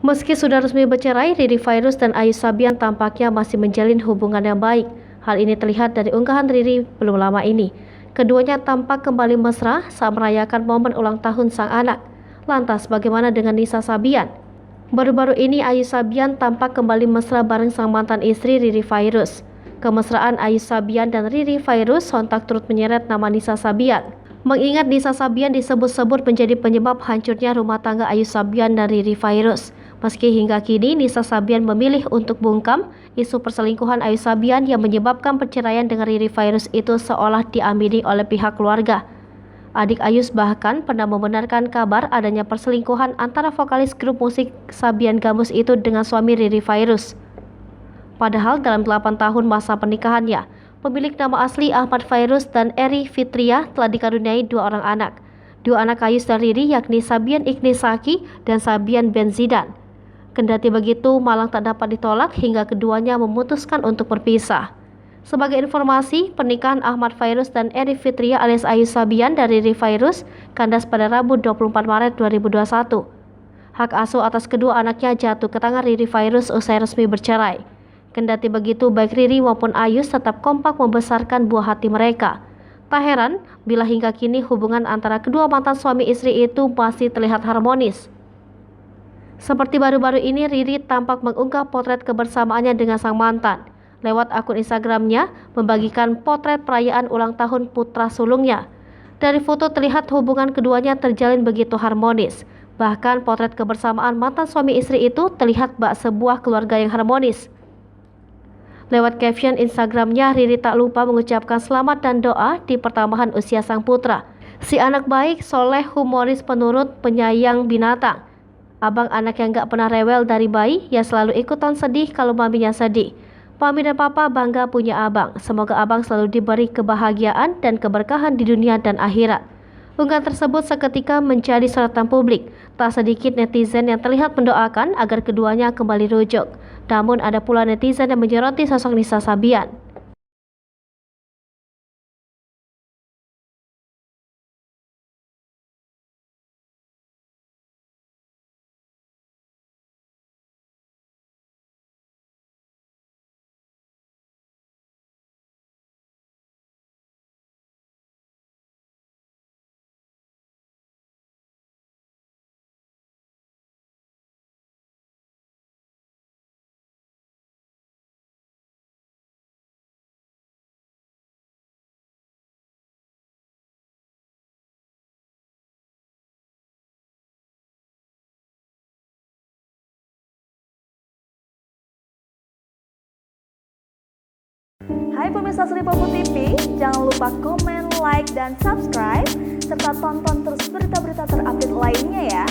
Meski sudah resmi bercerai, Riri Virus dan Ayu Sabian tampaknya masih menjalin hubungan yang baik. Hal ini terlihat dari unggahan Riri belum lama ini. Keduanya tampak kembali mesra saat merayakan momen ulang tahun sang anak. Lantas bagaimana dengan Nisa Sabian? Baru-baru ini Ayu Sabian tampak kembali mesra bareng sang mantan istri Riri Virus. Kemesraan Ayu Sabian dan Riri Virus sontak turut menyeret nama Nisa Sabian. Mengingat Nisa Sabian disebut-sebut menjadi penyebab hancurnya rumah tangga Ayu Sabian dan Riri Virus. Meski hingga kini Nisa Sabian memilih untuk bungkam, isu perselingkuhan Ayu Sabian yang menyebabkan perceraian dengan Riri Virus itu seolah diamini oleh pihak keluarga. Adik Ayus bahkan pernah membenarkan kabar adanya perselingkuhan antara vokalis grup musik Sabian Gambus itu dengan suami Riri Virus. Padahal dalam 8 tahun masa pernikahannya, pemilik nama asli Ahmad Virus dan Eri Fitria telah dikaruniai 2 orang anak. 2 anak Ayus dan Riri yakni Sabian Ignisaki dan Sabian Benzidan. Kendati begitu, malang tak dapat ditolak hingga keduanya memutuskan untuk berpisah. Sebagai informasi, pernikahan Ahmad Virus dan Eri Fitria alias Ayu Sabian dari Riri Virus kandas pada Rabu 24 Maret 2021. Hak asuh atas kedua anaknya jatuh ke tangan Riri Virus usai resmi bercerai. Kendati begitu, baik Riri maupun Ayus tetap kompak membesarkan buah hati mereka. Tak heran bila hingga kini hubungan antara kedua mantan suami istri itu masih terlihat harmonis. Seperti baru-baru ini, Riri tampak mengunggah potret kebersamaannya dengan sang mantan. Lewat akun Instagramnya, membagikan potret perayaan ulang tahun putra sulungnya. Dari foto terlihat hubungan keduanya terjalin begitu harmonis. Bahkan potret kebersamaan mantan suami istri itu terlihat bak sebuah keluarga yang harmonis. Lewat caption Instagramnya, Riri tak lupa mengucapkan selamat dan doa di pertambahan usia sang putra. Si anak baik, soleh, humoris, penurut, penyayang binatang. Abang anak yang gak pernah rewel dari bayi, yang selalu ikutan sedih kalau maminya sedih. Mami dan papa bangga punya abang. Semoga abang selalu diberi kebahagiaan dan keberkahan di dunia dan akhirat. Unggahan tersebut seketika menjadi sorotan publik. Tak sedikit netizen yang terlihat mendoakan agar keduanya kembali rujuk. Namun ada pula netizen yang menyoroti sosok Nisa Sabian. Hai pemirsa Sri Popo TV, jangan lupa komen, like, dan subscribe, serta tonton terus berita-berita terupdate lainnya ya.